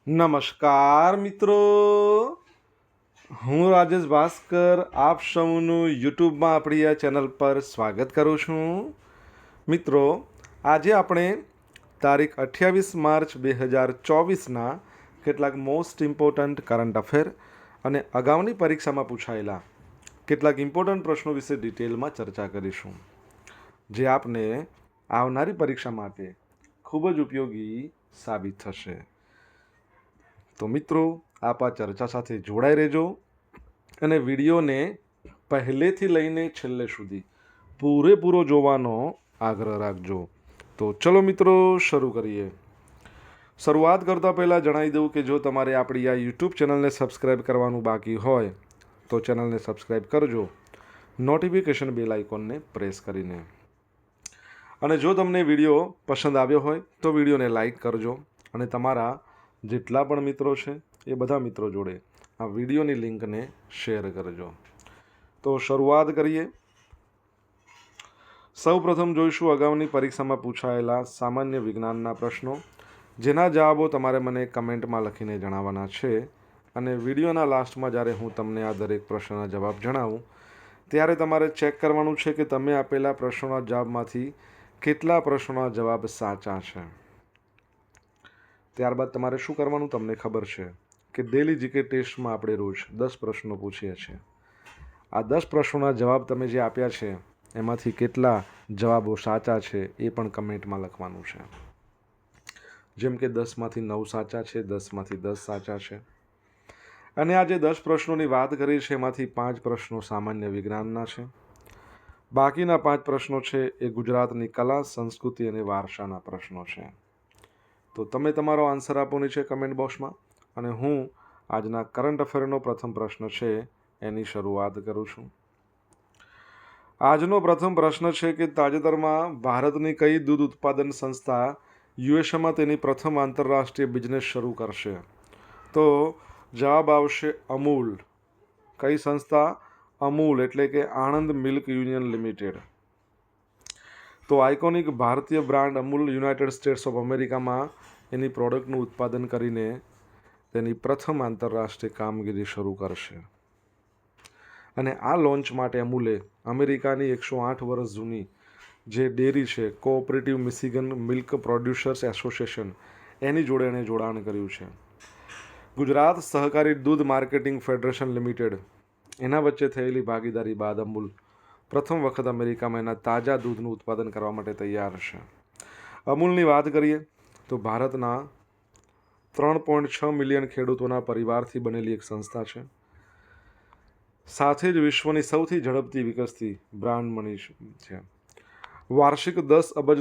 નમસ્કાર મિત્રો, હું રાજેશ ભાસ્કર આપ સૌનું યુટ્યુબમાં આપણી આ ચેનલ પર સ્વાગત કરું છું. મિત્રો, આજે આપણે તારીખ 28 માર્ચ 2024ના કેટલાક મોસ્ટ ઇમ્પોર્ટન્ટ કરંટ અફેર અને અગાઉની પરીક્ષામાં પૂછાયેલા કેટલાક ઇમ્પોર્ટન્ટ પ્રશ્નો વિશે ડિટેલમાં ચર્ચા કરીશું, જે આપને આવનારી પરીક્ષા માટે ખૂબ જ ઉપયોગી સાબિત થશે. તો મિત્રો, આપ આ ચર્ચા સાથે જોડાઈ રહેજો અને વિડીયોને પહેલેથી લઈને છેલ્લે સુધી પૂરેપૂરો જોવાનો આગ્રહ રાખજો. તો ચલો મિત્રો, શરૂ કરીએ. શરૂઆત કરતાં પહેલાં જણાવી દઉં કે જો તમારે આપણી આ યુટ્યુબ ચેનલને સબસ્ક્રાઈબ કરવાનું બાકી હોય તો ચેનલને સબસ્ક્રાઈબ કરજો, નોટિફિકેશન બેલ આઇકોનને પ્રેસ કરીને. અને જો તમને વિડીયો પસંદ આવ્યો હોય તો વિડીયોને લાઈક કરજો અને તમારા જેટલા પણ મિત્રો છે એ બધા મિત્રો જોડે આ વિડીયોની લિંકને શેર કરજો. તો શરૂઆત કરીએ. સૌ પ્રથમ જોઈશું અગાઉની પરીક્ષામાં પૂછાયેલા સામાન્ય વિજ્ઞાનના પ્રશ્નો, જેના જવાબો તમારે મને કમેન્ટમાં લખીને જણાવવાના છે. અને વિડીયોના લાસ્ટમાં જ્યારે હું તમને આ દરેક પ્રશ્નના જવાબ જણાવું ત્યારે તમારે ચેક કરવાનું છે કે તમે આપેલા પ્રશ્નોના જવાબમાંથી કેટલા પ્રશ્નોના જવાબ સાચા છે. ત્યારબાદ તમારે શું કરવાનું તમને ખબર છે કે ડેલી જીકે ટેસ્ટમાં આપણે રોજ 10 પ્રશ્નો પૂછીએ છીએ. આ 10 પ્રશ્નોના જવાબ તમે જે આપ્યા છે એમાંથી કેટલા જવાબો સાચા છે એ પણ કમેન્ટમાં લખવાનું છે. જેમ કે 10માંથી 9 સાચા છે, 10માંથી 10 સાચા છે. અને આ જે 10 પ્રશ્નોની વાત કરી છે એમાંથી 5 પ્રશ્નો સામાન્ય વિજ્ઞાનના છે. બાકીના 5 પ્રશ્નો છે એ ગુજરાતની કલા, સંસ્કૃતિ અને વારસાના પ્રશ્નો છે. તો તમે તમારો આન્સર આપવાની છે કમેન્ટ બોક્સમાં અને હું આજના કરંટ અફેરનો પ્રથમ પ્રશ્ન છે એની શરૂઆત કરું છું. આજનો પ્રથમ પ્રશ્ન છે કે તાજેતરમાં ભારતની કઈ દૂધ ઉત્પાદન સંસ્થા યુએસએમાં તેની પ્રથમ આંતરરાષ્ટ્રીય બિઝનેસ શરૂ કરશે? તો જવાબ આવશે અમૂલ. કઈ સંસ્થા? અમૂલ, એટલે કે આણંદ મિલ્ક યુનિયન લિમિટેડ. તો આઇકોનિક ભારતીય brand Amul United states of અમેરિકામાં એની પ્રોડક્ટનું ઉત્પાદન કરીને તેની પ્રથમ આંતરરાષ્ટ્રીય કામગીરી શરૂ કરશે. અને આ લોન્ચ માટે અમૂલે અમેરિકાની 108 વર્ષ જૂની જે ડેરી છે, cooperative Michigan milk producers association, એની જોડે એણે જોડાણ કર્યું છે. ગુજરાત સહકારી દૂધ માર્કેટિંગ ફેડરેશન લિમિટેડ, એના વચ્ચે થયેલી ભાગીદારી બાદ અમૂલ પ્રથમ વખત અમેરિકામાં એના તાજા દૂધનું ઉત્પાદન કરવા માટે તૈયાર છે. અમૂલની વાત કરીએ તો ભારતના 3.6 મિલિયન ખેડૂતોના પરિવારથી બનેલી એક સંસ્થા છે. સાથે જ વિશ્વની સૌથી ઝડપથી વિકસતી બ્રાન્ડ બની છે. વાર્ષિક $10 અબજ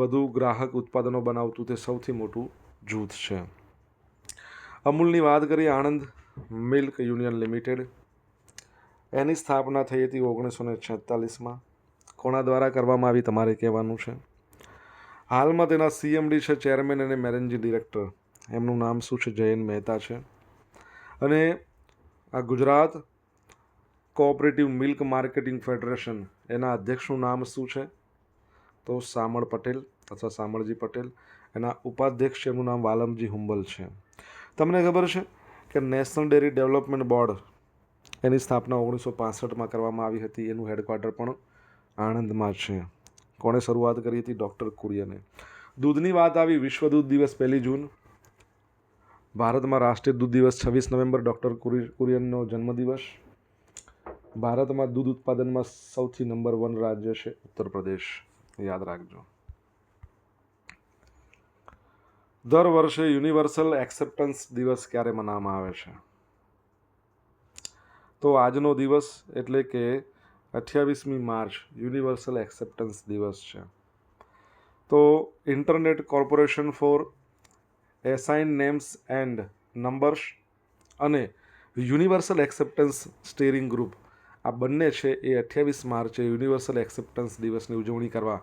વધુ ગ્રાહક ઉત્પાદનો બનાવતું તે સૌથી મોટું જૂથ છે. અમૂલની વાત કરીએ આણંદ મિલ્ક યુનિયન લિમિટેડ, એની સ્થાપના થઈ હતી 1946માં. કોના દ્વારા કરવામાં આવી તમારે કહેવાનું છે. હાલમાં તેના CMD છે, ચેરમેન અને મેનેજિંગ ડિરેક્ટર. એમનું નામ શું છે? જયંત મહેતા છે. અને આ Gujarat cooperative milk marketing federation, એના અધ્યક્ષનું નામ શું છે? તો શામળ પટેલ અથવા શામળજી પટેલ. એના ઉપાધ્યક્ષ છે, એમનું નામ વાલમજી હુંબલ છે. તમને ખબર છે કે નેશનલ ડેરી ડેવલપમેન્ટ બોર્ડ, એની સ્થાપના 1965માં કરવામાં આવી હતી. એનું હેડક્વાર્ટર પણ આણંદમાં છે. કોણે શરૂઆત કરી હતી? ડૉક્ટર કુરિયને. દૂધની વાત આવી, વિશ્વ દૂધ દિવસ 1 જૂન. ભારતમાં રાષ્ટ્રીય દૂધ દિવસ 26 નવેમ્બર, ડૉક્ટર કુરિયનનો જન્મદિવસ. ભારતમાં દૂધ ઉત્પાદનમાં સૌથી નંબર 1 રાજ્ય છે ઉત્તર પ્રદેશ, યાદ રાખજો. દર વર્ષે યુનિવર્સલ એક્સેપ્ટન્સ દિવસ ક્યારે મનાવવામાં આવે છે? તો આજનો દિવસ એટલે કે 28મી માર્ચ યુનિવર્સલ એક્સેપ્ટન્સ દિવસ છે. તો internet corporation for assign names and numbers અને યુનિવર્સલ એક્સેપ્ટન્સ સ્ટીરિંગ ગ્રુપ, આ બંને છે એ 28 માર્ચે યુનિવર્સલ એક્સેપ્ટન્સ દિવસની ઉજવણી કરવા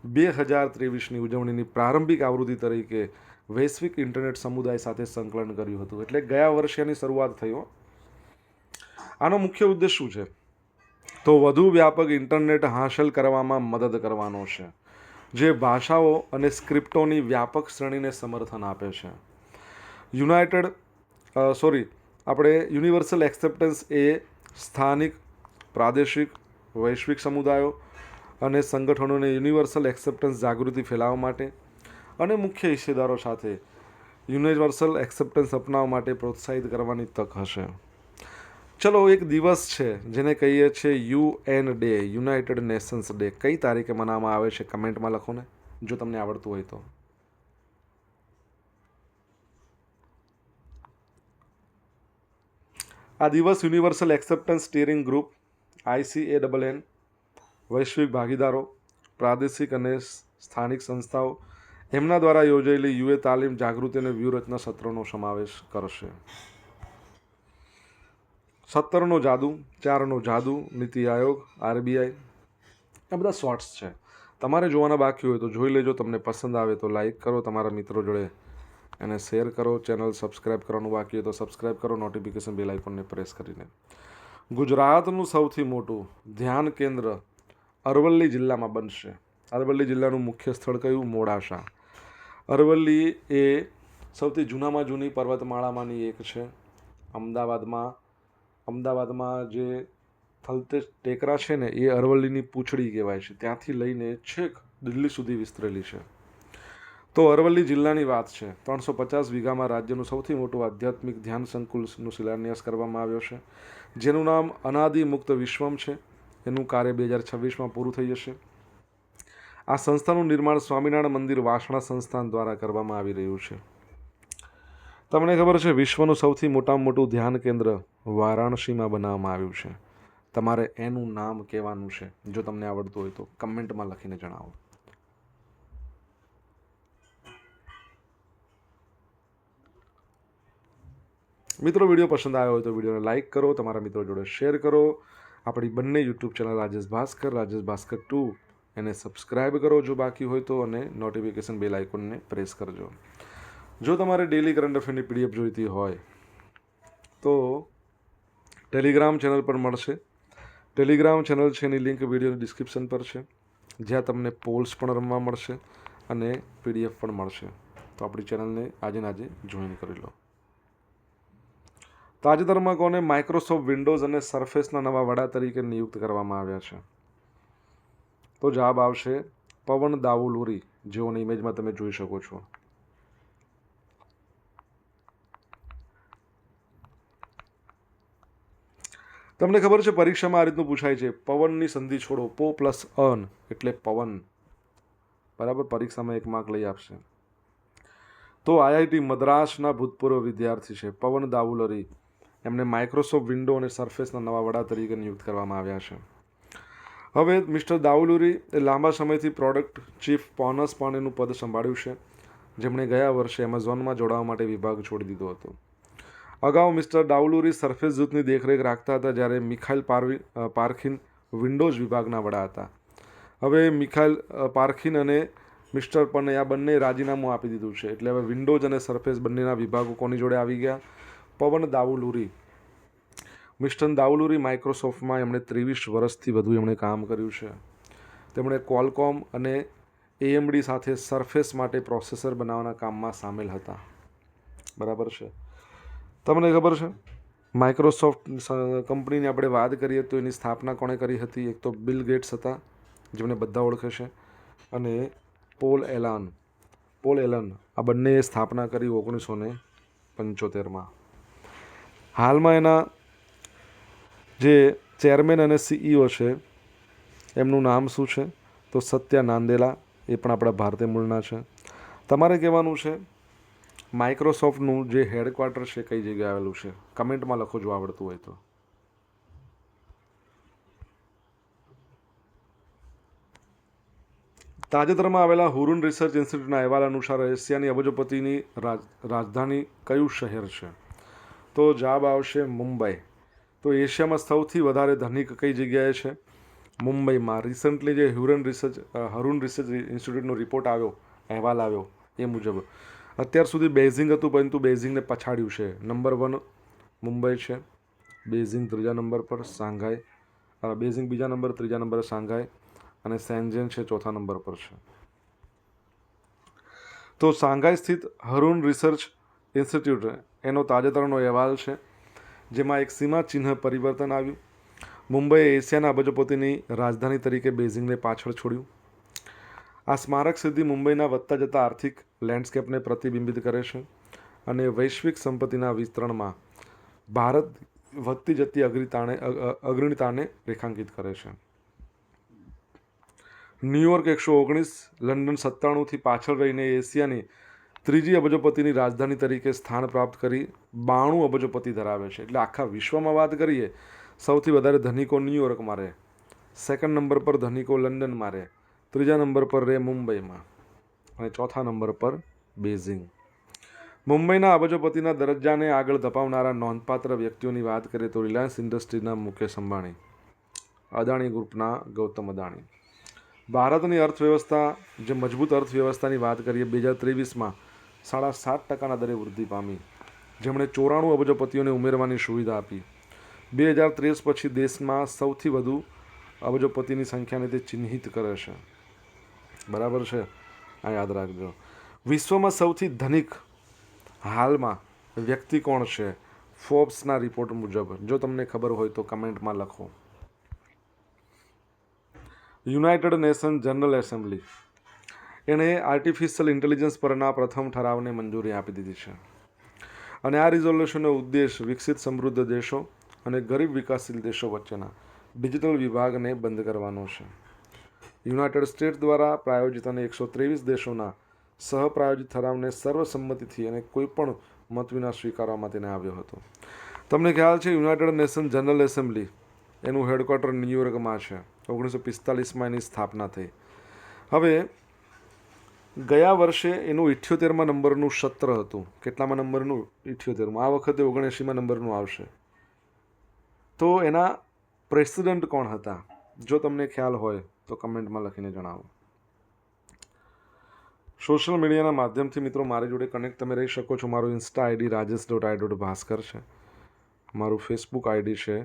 2023ની ઉજવણીની પ્રારંભિક આવૃત્તિ તરીકે વૈશ્વિક ઇન્ટરનેટ સમુદાય સાથે સંકલન કર્યું હતું. એટલે ગયા વર્ષે એની શરૂઆત થઈ. આનો મુખ્ય ઉદ્દેશ શું છે? તો વધુ વ્યાપક ઇન્ટરનેટ હાંસલ કરવામાં મદદ કરવાનો છે, જે ભાષાઓ અને સ્ક્રિપ્ટોની વ્યાપક શ્રેણીને સમર્થન આપે છે. આપણે યુનિવર્સલ એક્સેપ્ટન્સ એ સ્થાનિક, પ્રાદેશિક, વૈશ્વિક સમુદાયો અને સંગઠનોને યુનિવર્સલ એક્સેપ્ટન્સ જાગૃતિ ફેલાવવા માટે અને મુખ્ય હિસ્સેદારો સાથે યુનિવર્સલ એક્સેપ્ટન્સ અપનાવવા માટે પ્રોત્સાહિત કરવાની તક હશે. ચલો, એક દિવસ છે જેને કહીએ છીએ UN day, United Nations day. કઈ તારીખે મનાવવામાં આવે છે કમેન્ટમાં લખો ને, જો તમને આવડતું હોય તો. આ દિવસ universal acceptance steering group ICANN, વૈશ્વિક ભાગીદારો, પ્રાદેશિક અને સ્થાનિક સંસ્થાઓ એમના દ્વારા યોજાયેલી યુએ તાલીમ, જાગૃતિ અને વ્યૂહરચના સત્રોનો સમાવેશ કરશે. 17નો જાદુ, 4નો જાદુ, નીતિ આયોગ, RBI, આ બધા શોર્ટ્સ છે. તમારે જોવાના બાકી હોય તો જોઈ લેજો. તમને પસંદ આવે તો લાઈક કરો, તમારા મિત્રો જોડે એને શેર કરો. ચેનલ સબસ્ક્રાઈબ કરવાનું બાકી હોય તો સબસ્ક્રાઈબ કરો, નોટિફિકેશન બેલ આઇકોનને પ્રેસ કરીને. ગુજરાતનું સૌથી મોટું ધ્યાન કેન્દ્ર અરવલ્લી જિલ્લામાં બનશે. અરવલ્લી જિલ્લાનું મુખ્ય સ્થળ કયું? મોડાસા. અરવલ્લી એ સૌથી જૂનામાં જૂની પર્વતમાળામાંની એક છે. અમદાવાદમાં જે થલતેજ ટેકરા છે ને એ અરવલ્લીની પૂંછડી કહેવાય છે. ત્યાંથી લઈને છેક દિલ્હી સુધી વિસ્તરેલી છે. તો અરવલ્લી જિલ્લાની વાત છે. 350 વીઘામાં રાજ્યનું સૌથી મોટું આધ્યાત્મિક ધ્યાન સંકુલનું શિલાન્યાસ કરવામાં આવ્યો છે, જેનું નામ અનાદિ મુક્ત વિશ્વમ છે. એનું કાર્ય 2026માં પૂરું થઈ જશે. આ સંસ્થાનું નિર્માણ સ્વામિનારાયણ મંદિર વાસણા સંસ્થાન દ્વારા કરવામાં આવી રહ્યું છે. તમને ખબર છે વિશ્વનું સૌથી મોટામાં મોટું ધ્યાન કેન્દ્ર વારાણસીમાં બનાવવામાં આવ્યું છે. તમારે એનું નામ કહેવાનું છે. જો તમને આવડતું હોય તો કમેન્ટમાં લખીને જણાવો. મિત્રો, વિડીયો પસંદ આવ્યો હોય તો વિડીયોને લાઇક કરો, તમારા મિત્રો જોડે શેર કરો. આપણી બંને યુટ્યુબ ચેનલ રાજેશ ભાસ્કર 2 એને સબસ્ક્રાઈબ કરો જો બાકી હોય તો, અને નોટિફિકેશન બેલ આઇકોનને પ્રેસ કરજો. જો તમારે ડેલી કરંટ અફેરની PDF જોઈતી હોય તો ટેલિગ્રામ ચેનલ પર મળશે. ટેલિગ્રામ ચેનલ છે એની લિંક વિડીયોની ડિસ્ક્રિપ્શન પર છે, જ્યાં તમને પોલ્સ પણ રમવા મળશે અને PDF પણ મળશે. તો આપણી ચેનલને આજે જોઈન કરી લો. તાજેતરમાં કોને માઇક્રોસોફ્ટ વિન્ડોઝ અને સરફેસના નવા વડા તરીકે નિયુક્ત કરવામાં આવ્યા છે? તો જવાબ આવશે પવન દાઉલુરી, જેઓની ઇમેજમાં તમે જોઈ શકો છો. તમને ખબર છે પરીક્ષામાં આ રીતનું પૂછાય છે, પવનની સંધિ છોડો, પો પ્લસ અન એટલે પવન. બરાબર, પરીક્ષામાં 1 માર્ક લઈ આપશે. તો IIT મદ્રાસના ભૂતપૂર્વ વિદ્યાર્થી છે પવન દાઉલરી. એમને માઇક્રોસોફ્ટ વિન્ડો અને સરફેસના નવા વડા તરીકે નિયુક્ત કરવામાં આવ્યા છે. હવે મિસ્ટર દાઉલુરી એ લાંબા સમયથી પ્રોડક્ટ ચીફ પોનસ પાનેનું પદ સંભાળ્યું છે, જેમણે ગયા વર્ષે એમેઝોનમાં જોડાવા માટે વિભાગ છોડી દીધો હતો. અગાઉ મિસ્ટર દાઉલુરી સરફેસ જૂથની દેખરેખ રાખતા હતા, જ્યારે મિખાઇલ પાર્ખિન વિન્ડોઝ વિભાગના વડા હતા. હવે મિખાઇલ પાર્ખિન અને મિસ્ટર પને આ બંને રાજીનામું આપી દીધું છે. એટલે હવે વિન્ડોઝ અને સરફેસ બંનેના વિભાગો કોની જોડે આવી ગયા? પવન દાઉલુરી. મિસ્ટર દાઉલુરી માઇક્રોસોફ્ટમાં એમણે 23 વર્ષથી વધુ એમણે કામ કર્યું છે. તેમણે કોલકોમ અને AMD સાથે સરફેસ માટે પ્રોસેસર બનાવવાના કામમાં સામેલ હતા. બરાબર છે. તમને ખબર છે માઇક્રોસોફ્ટ કંપનીની આપણે વાત કરીએ તો એની સ્થાપના કોણે કરી હતી? એક તો બિલ ગેટ્સ હતા, જેમને બધા ઓળખે છે, અને પોલ એલન. આ બંનેએ સ્થાપના કરી 1975માં. હાલમાં એના જે ચેરમેન અને CEO છે એમનું નામ શું છે? તો સત્યા નાંદેલા. એ પણ આપણા ભારતીય મૂળના છે. તમારે કહેવાનું છે માઇક્રોસોફ્ટનું જે હેડક્વાર્ટર છે કઈ જગ્યાએ આવેલું છે? કમેન્ટમાં લખો જો આવડતું હોય તો. તાજેતરમાં આવેલા હુરુન રિસર્ચ ઇન્સ્ટિટ્યૂટના અહેવાલ અનુસાર એશિયાની અબજોપતિની રાજધાની કયું શહેર છે? તો જવાબ આવશે મુંબઈ. તો એશિયામાં સૌથી વધારે ધનિક કઈ જગ્યાએ છે? મુંબઈમાં. રિસન્ટલી જે હરુન રિસર્ચ ઇન્સ્ટિટ્યૂટનો રિપોર્ટ આવ્યો, અહેવાલ આવ્યો એ મુજબ અત્યાર સુધી બેઇઝિંગ હતું, પરંતુ બેઇઝિંગને પછાડ્યું છે. નંબર 1 મુંબઈ છે, બેઇઝિંગ 3જા નંબર પર, શાંઘાઈ બેઇઝિંગ 2જા નંબર, 3જા નંબરે શાંઘાઈ, અને શેન્ઝેન છે 4થા નંબર પર છે. તો શાંઘાઈ સ્થિત હરુન રિસર્ચ ઇન્સ્ટિટ્યૂટ એનો તાજેતરનો અહેવાલ છે, જેમાં એક સીમા ચિહ્ન પરિવર્તન આવ્યું. મુંબઈએ એશિયાના અબજોપતિની રાજધાની તરીકે બેઇજિંગને પાછળ છોડ્યું. આ સ્મારક સિદ્ધિ મુંબઈના વધતા જતા આર્થિક લેન્ડસ્કેપને પ્રતિબિંબિત કરે છે અને વૈશ્વિક સંપત્તિના વિસ્તરણમાં ભારત વધતી જતી અગ્રણીતાને રેખાંકિત કરે છે. ન્યૂયોર્ક 119, લંડન 97થી પાછળ રહીને એશિયાની ત્રીજી અબજોપતિની રાજધાની તરીકે સ્થાન પ્રાપ્ત કરી 92 અબજોપતિ ધરાવે છે. એટલે આખા વિશ્વમાં વાત કરીએ, સૌથી વધારે ધનિકો ન્યૂયોર્કમાં રહે, સેકન્ડ નંબર પર ધનિકો લંડનમાં રહે, ત્રીજા નંબર પર રહે મુંબઈમાં અને ચોથા નંબર પર બેઇજિંગ. મુંબઈના અબજોપતિના દરજ્જાને આગળ ધપાવનારા નોંધપાત્ર વ્યક્તિઓની વાત કરીએ તો રિલાયન્સ ઇન્ડસ્ટ્રીઝના મુકેશ અંબાણી, અદાણી ગ્રુપના ગૌતમ અદાણી. ભારતની અર્થવ્યવસ્થા, જે મજબૂત અર્થવ્યવસ્થાની વાત કરીએ, 2023માં 7.5% દરે વૃદ્ધિ પામી, જેમણે 94 અબજોપતિઓને ઉમેરવાની સુવિધા આપી. 2023 પછી દેશમાં સૌથી વધુ અબજોપતિની સંખ્યાને તે ચિહ્નિત કરે છે. બરાબર છે, આ યાદ રાખજો. વિશ્વમાં સૌથી ધનિક હાલમાં વ્યક્તિ કોણ છે? ફોર્બ્સના રિપોર્ટ મુજબ. જો તમને ખબર હોય તો કમેન્ટમાં લખો. યુનાઇટેડ નેશન જનરલ એસેમ્બલી એણે આર્ટિફિશિયલ ઇન્ટેલિજન્સ પરના પ્રથમ ઠરાવને મંજૂરી આપી દીધી છે અને આ રિઝોલ્યુશનનો ઉદ્દેશ વિકસિત સમૃદ્ધ દેશો અને ગરીબ વિકાસશીલ દેશો વચ્ચેના ડિજિટલ વિભાગને બંધ કરવાનો છે. યુનાઇટેડ સ્ટેટ્સ દ્વારા પ્રાયોજિત અને 123 દેશોના સહપ્રાયોજિત ઠરાવને સર્વસંમતિથી અને કોઈપણ મત વિના સ્વીકારવામાં તેને આવ્યો હતો. તમને ખ્યાલ છે, યુનાઇટેડ નેશન જનરલ એસેમ્બલી એનું હેડક્વાર્ટર ન્યૂયોર્કમાં છે. 1945માં એની સ્થાપના થઈ. હવે ગયા વર્ષે એનું 78મા નંબરનું સત્ર હતું. કેટલામાં નંબરનું? 78માં. આ વખતે 79મા નંબરનું આવશે. તો એના પ્રેસિડેન્ટ કોણ હતા? જો તમને ખ્યાલ હોય તો કમેન્ટમાં લખીને જણાવો. સોશિયલ મીડિયાના માધ્યમથી મિત્રો મારી જોડે કનેક્ટ તમે રહી શકો છો. મારું ઇન્સ્ટા આઈડી rajesh.i.bhaskar છે. મારું ફેસબુક આઈડી છે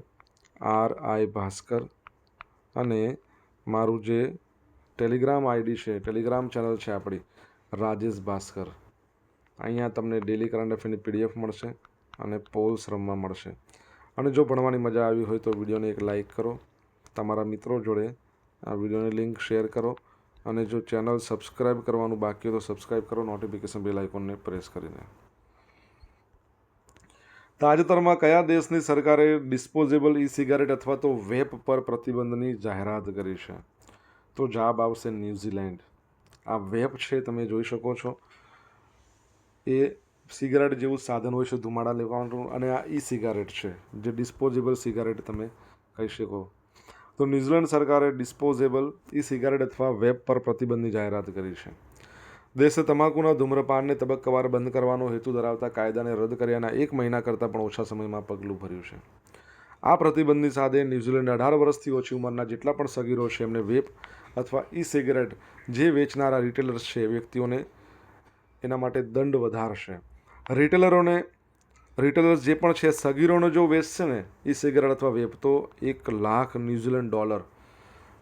RI ભાસ્કર અને મારું જે ટેલિગ્રામ આઈડી છે, ટેલિગ્રામ ચેનલ છે આપણી રાજેશ ભાસ્કર. અહીંયા તમને ડેલી કરંટ અફેરની PDF મળશે અને પોલ્સ રમવા મળશે. અને જો ભણવાની મજા આવી હોય તો વિડીયોને એક લાઇક કરો, તમારા મિત્રો જોડે આ વિડીયોની લિંક શેર કરો અને જો ચેનલ સબસ્ક્રાઈબ કરવાનું બાકી હોય તો સબસ્ક્રાઈબ કરો, નોટિફિકેશન બેલ આઇકોનને પ્રેસ કરીને. તાજેતરમાં કયા દેશની સરકારે ડિસ્પોઝેબલ સિગારેટ અથવા તો વેપ પર પ્રતિબંધની જાહેરાત કરી છે? તો જવાબ આવશે ન્યૂઝીલેન્ડ. આ વેપ છે, તમે જોઈ શકો છો, એ સિગારેટ જેવું સાધન હોય છે ધુમાડા લેવાનું, અને આ સિગારેટ છે જે ડિસ્પોઝેબલ સિગારેટ તમે કહી શકો. તો ન્યૂઝીલેન્ડ સરકારે ડિસ્પોઝેબલ સિગારેટ અથવા વેપ પર પ્રતિબંધની જાહેરાત કરી છે. દેશે તમાકુના ધૂમ્રપાનને તબક્કાવાર બંધ કરવાનો હેતુ ધરાવતા કાયદાને રદ કર્યાના 1 મહિના કરતાં પણ ઓછા સમયમાં પગલું ભર્યું છે. આ પ્રતિબંધની સાથે ન્યૂઝીલેન્ડ 18 વર્ષથી ઓછી ઉંમરના જેટલા પણ સગીરો છે એમને વેપ અથવા સિગારેટ જે વેચનારા રિટેલર્સ છે વ્યક્તિઓને એના માટે દંડ વધારશે. રિટેલર્સ જે પણ છે સગીરોને જો વેચશે ને સિગારેટ અથવા વેપ તો $1 લાખ ન્યૂઝીલેન્ડ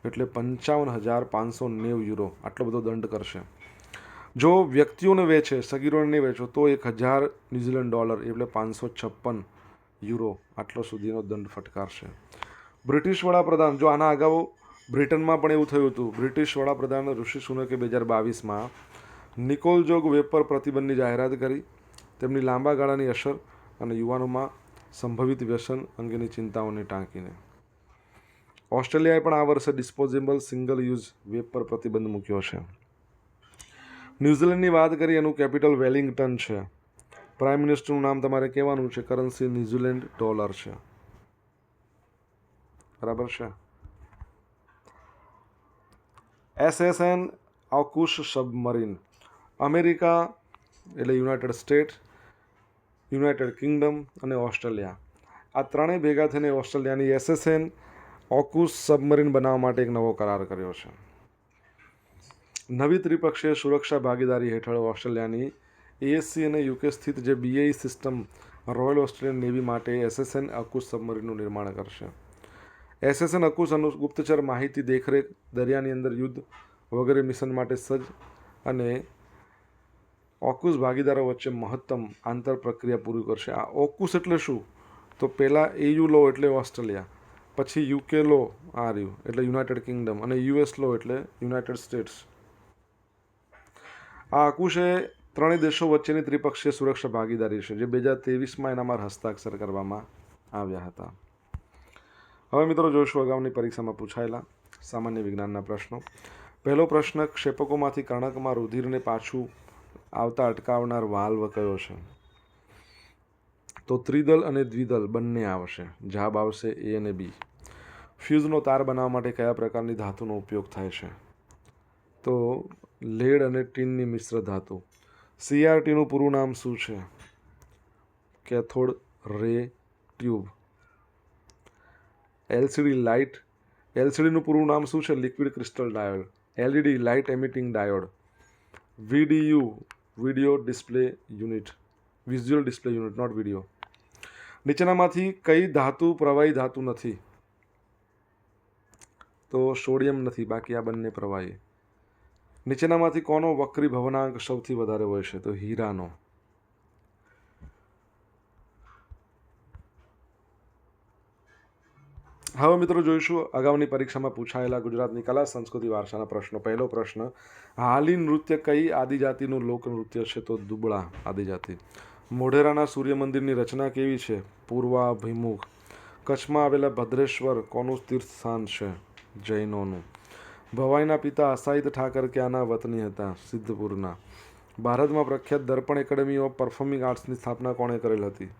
એટલે 55,590 યુરો આટલો બધો દંડ કરશે. જો વ્યક્તિઓને વેચે, સગીરોને નહીં વેચો તો $1,000 ન્યૂઝીલેન્ડ એટલે 556 યુરો આટલો સુધીનો દંડ ફટકારશે. બ્રિટિશ વડાપ્રધાન, જો આના અગાઉ બ્રિટનમાં પણ એવું થયું હતું, બ્રિટિશ વડાપ્રધાન ઋષિ સુનકે 2022માં નિકોલજોગ વેપ પર પ્રતિબંધની જાહેરાત કરી. તેમની લાંબા ગાળાની અસર અને યુવાનોમાં સંભવિત વ્યસન અંગેની ચિંતાઓને ટાંકીને. ઓસ્ટ્રેલિયાએ પણ આ વર્ષે ડિસ્પોઝેબલ સિંગલ યુઝ વેપ પર પ્રતિબંધ મૂક્યો છે. ન્યૂઝીલેન્ડની વાત કરીએ, એનું કેપિટલ વેલિંગ્ટન છે. પ્રાઇમ મિનિસ્ટરનું નામ તમારે કહેવાનું છે. કરન્સી ન્યૂઝીલેન્ડ ડોલર છે. બરાબર છે. SSN AUKUS submarine. અમેરિકા એટલે યુનાઇટેડ સ્ટેટ, યુનાઇટેડ કિંગડમ અને ઓસ્ટ્રેલિયા, આ ત્રણેય ભેગા થઈને ઓસ્ટ્રેલિયાની SSN AUKUS સબમરીન બનાવવા માટે એક નવો કરાર કર્યો છે. નવી ત્રિપક્ષીય સુરક્ષા ભાગીદારી હેઠળ ઓસ્ટ્રેલિયાની ASC અને UK સ્થિત જે BAE system royal Australian navy માટે SSN AUKUS સબમરીનનું નિર્માણ કરશે. SSN AUKUS ગુપ્તચર માહિતી દેખરેખ, દરિયાની અંદર યુદ્ધ વગેરે મિશન માટે સજ્જ અને ઓકુસ ભાગીદારો વચ્ચે મહત્તમ આંતર પ્રક્રિયા પૂરી કરશે. આ ઓકુસ એટલે શું? તો પહેલાં EU લો એટલે ઓસ્ટ્રેલિયા, પછી UK લો આ રહ્યું એટલે યુનાઇટેડ કિંગડમ, અને US લો એટલે યુનાઇટેડ સ્ટેટ્સ. આ આકુશે ત્રણેય દેશો વચ્ચેની ત્રિપક્ષીય સુરક્ષા ભાગીદારી છે જે 2023માં એનામાં હસ્તાક્ષર કરવામાં આવ્યા હતા. હવે મિત્રો જોઈશું અગાઉની પરીક્ષામાં પૂછાયેલા સામાન્ય વિજ્ઞાનના પ્રશ્નો. પહેલો પ્રશ્ન, ક્ષેપકોમાંથી કર્ણકમાં રુધિરને પાછું આવતા અટકાવનાર વાલ્વ કયો છે? તો ત્રિદલ અને દ્વિદલ બંને આવશે. જવાબ આવશે A અને B. ફ્યુઝનો તાર બનાવવા માટે કયા પ્રકારની ધાતુનો ઉપયોગ થાય છે? તો લેડ અને ટીનની મિશ્ર ધાતુ. CRTનું પૂરું નામ શું છે? કેથોડ રે ટ્યુબ. LCDનું પૂરું નામ શું છે? Liquid crystal diode. LED light emitting diode. VDU video display unit, visual display unit, not video. નીચેનામાંથી કઈ ધાતુ પ્રવાહી ધાતુ નથી? તો સોડિયમ નથી, બાકી આ બંને પ્રવાહી. નીચેનામાંથી કોનો વક્રી ભવનાંક સૌથી વધારે હોય છે? તો હીરાનો. હવે મિત્રો જોઈશું અગાઉની પરીક્ષામાં પૂછાયેલા ગુજરાતની કલા સંસ્કૃતિ વારસાના પ્રશ્નો. પહેલો પ્રશ્ન, હાલી નૃત્ય કઈ આદિજાતિનું લોકનૃત્ય છે? તો દુબળા આદિજાતિ. મોઢેરાના સૂર્ય મંદિરની રચના કેવી છે? પૂર્વાભિમુખ. કચ્છમાં આવેલા ભદ્રેશ્વર કોનું તીર્થસ્થાન છે? જૈનોનું. ભવાઈના પિતા અસાઈદ ઠાકર ક્યાંના વતની હતા? સિદ્ધપુરના. ભારતમાં પ્રખ્યાત દર્પણ એકેડમી ઓફ પરફોર્મિંગ આર્ટ્સની સ્થાપના કોણે કરેલ હતી?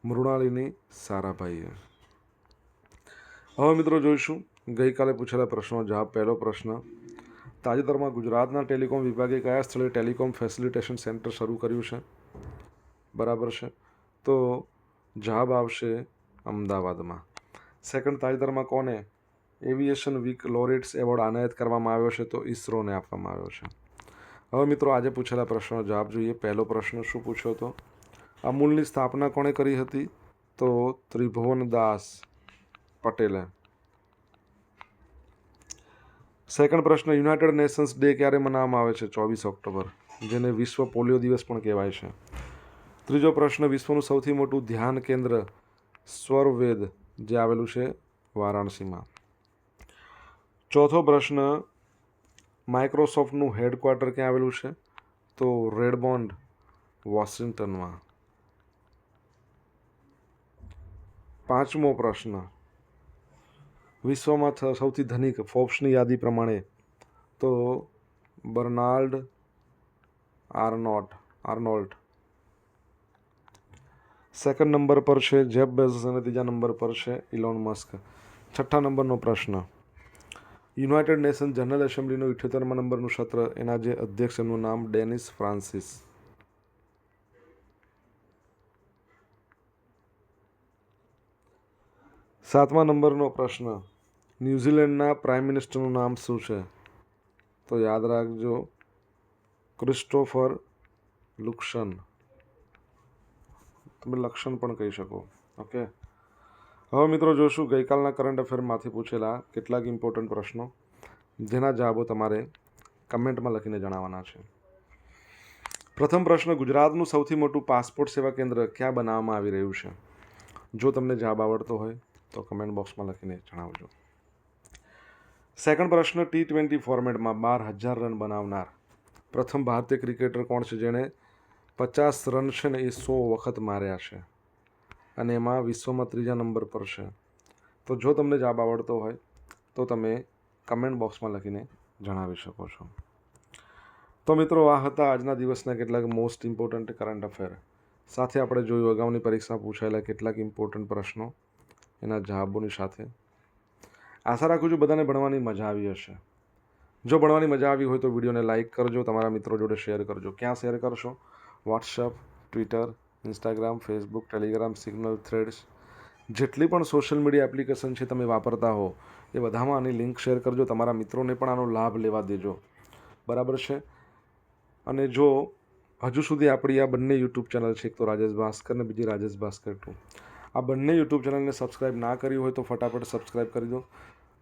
મૃણાલિની સારાભાઈએ. હવે મિત્રો જોઈશું ગઈકાલે પૂછેલા પ્રશ્નો જવાબ. પહેલો પ્રશ્ન, તાજેતરમાં ગુજરાતના ટેલિકોમ વિભાગે કયા સ્થળે ટેલિકોમ ફેસિલિટેશન સેન્ટર શરૂ કર્યું છે? બરાબર છે, તો જવાબ આવશે અમદાવાદમાં. સેકન્ડ, તાજેતરમાં કોને એવિએશન વીક લોરેટ્સ એવોર્ડ એનાયત કરવામાં આવ્યો છે? તો ઇસરોને આપવામાં આવ્યો છે. હવે મિત્રો આજે પૂછેલા પ્રશ્નનો જવાબ જોઈએ. પહેલો પ્રશ્ન શું પૂછ્યો હતો? અમૂલની સ્થાપના કોણે કરી હતી? તો ત્રિભુવનદાસ પટેલે. સેકન્ડ પ્રશ્ન, યુનાઇટેડ નેશન્સ ડે ક્યારે મનાવવામાં આવે છે? 24 ઓક્ટોબર, જેને વિશ્વ પોલિયો દિવસ પણ કહેવાય છે. ત્રીજો પ્રશ્ન, વિશ્વનું સૌથી મોટું ધ્યાન કેન્દ્ર સ્વરવેદ જે આવેલું છે વારાણસીમાં. ચોથો પ્રશ્ન, માઇક્રોસોફ્ટનું હેડક્વાર્ટર ક્યાં આવેલું છે? તો રેડમોન્ડ, વોશિંગ્ટનમાં. પાંચમો પ્રશ્ન, વિશ્વમાં સૌથી ધનિક ફોર્બ્સની યાદી પ્રમાણે તો બર્નાર્ડ આર્નોલ્ટ સેકન્ડ નંબર પર છે, જેફ બેઝોસ, અને ત્રીજા નંબર પર છે ઇલોન મસ્ક. છઠ્ઠા નંબરનો પ્રશ્ન, યુનાઇટેડ નેશન જનરલ એસેમ્બલીનું 78મા નંબરનું સત્ર, એના જે અધ્યક્ષ એમનું નામ ડેનિસ ફ્રાન્સિસ. સાતમા નંબરનો પ્રશ્ન, ન્યૂઝીલેન્ડના પ્રાઇમ મિનિસ્ટરનું નામ શું છે? તો યાદ રાખજો, ક્રિસ્ટોફર લુક્સન. તમે લક્ષણ પણ કહી શકો. ઓકે. હવે મિત્રો જોશું ગઈકાલના કરંટ અફેરમાંથી પૂછેલા કેટલાક ઇમ્પોર્ટન્ટ પ્રશ્નો જેના જવાબો તમારે કમેન્ટમાં લખીને જણાવવાના છે. પ્રથમ પ્રશ્ન, ગુજરાતનું સૌથી મોટું પાસપોર્ટ સેવા કેન્દ્ર ક્યાં બનાવવામાં આવી રહ્યું છે? જો તમને જવાબ આવડતો હોય તો કમેન્ટ બોક્સમાં લખીને જણાવજો. સેકન્ડ પ્રશ્ન, T20 ફોર્મેટમાં 12,000 રન બનાવનાર પ્રથમ ભારતીય ક્રિકેટર કોણ છે જેણે 50 રન છે ને એ 100 વખત માર્યા છે અને એમાં વિશ્વમાં ત્રીજા નંબર પર છે? તો જો તમને જવાબ આવડતો હોય તો તમે કમેન્ટ બોક્સમાં લખીને જણાવી શકો છો. તો મિત્રો આ હતા આજના દિવસના કેટલાક મોસ્ટ ઇમ્પોર્ટન્ટ કરંટ અફેર. સાથે આપણે જોયું અગાઉની પરીક્ષામાં પૂછાયેલા કેટલાક ઇમ્પોર્ટન્ટ પ્રશ્નો એના જવાબોની સાથે. આશા રાખું છું બધાને ભણવાની મજા આવી હશે. જો ભણવાની મજા આવી હોય તો વિડીયોને લાઇક કરજો, તમારા મિત્રો જોડે શેર કરજો. ક્યાં શેર કરશો? WhatsApp, Twitter, Instagram, Facebook, Telegram, signal, threads, જેટલી પણ સોશિયલ મીડિયા એપ્લિકેશન છે તમે વાપરતા હો એ બધામાં આની લિંક શેર કરજો. તમારા મિત્રોને પણ આનો લાભ લેવા દેજો. બરાબર છે? અને જો હજુ સુધી આપણી આ બંને યુટ્યુબ ચેનલ છે, એક તો રાજેશ ભાસ્કર ને બીજી રાજેશ ભાસ્કર 2, આ બંને યુટ્યુબ ચેનલને સબસ્ક્રાઈબ ના કરી હોય તો ફટાફટ સબસ્ક્રાઈબ કરી દો,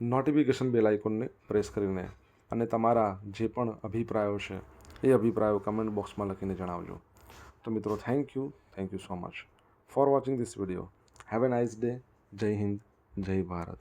નોટિફિકેશન બેલ આઇકોનને પ્રેસ કરીને. અને તમારા જે પણ અભિપ્રાયો છે એ અભિપ્રાયો કમેન્ટ બોક્સમાં લખીને જણાવજો. તો મિત્રો thank you so much for watching this video. Have a nice day. જય હિન્દ, જય ભારત.